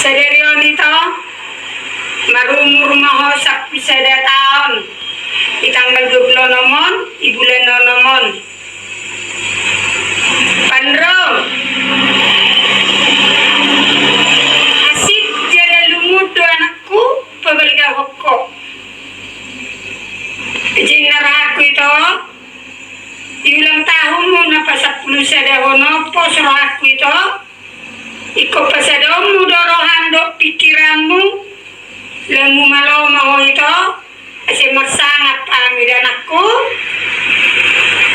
Sadarion ito, marumur maho sa pisada taon. Itang nagdublo naman, ibulan na naman. Pandro, asit jada lumudo anakku, pabaligaw ko. Ijing narahat ko ito, iulang tahun mo na pasapulu sa dahono, posrahat ko ito, iko pasadong mudorohan do pikiranmu, lamu malaw maho ito, kasi magsangat pamidan aku,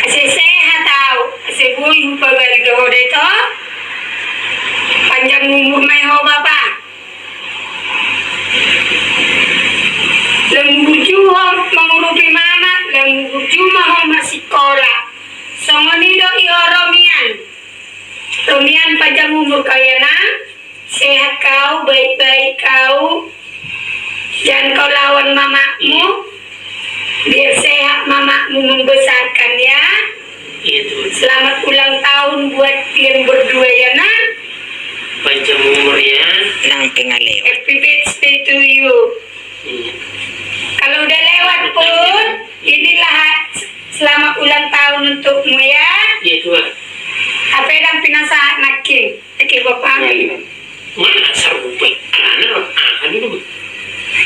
kasi sehat tau, kasi buhay pabaligaw dito, panjang umur may ho bapa. Lembuju ho mengurupi mama, lembuju maho masikola. Songonido iho romian. Romian panjang umur kaya na, sehat kau, baik-baik kau. Jangan kau lawan mamamu, biar sehat mamamu membesarkan ya. Selamat ulang tahun buat kalian berdua ya nak. Panjang umurnya. Nang pingaliw. Happy birthday to you. Iya. Kalau udah lewat pun, inilah selamat ulang tahun untukmu ya. Iya tuan. Apa yang pinasahan nakin? Oke bapak. Mana sampai anak dulu.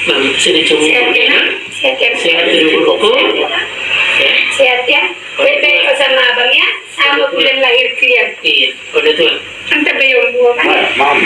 Bang, sini coba. Sehat ya nak? Sehat ya. Sehat dulu kok. Ya. Sehat ya. Baik-baik sama abang ya. Sama bulan lahir kalian. Iya, udah tuan. Nanti bayar buah kan? Mom.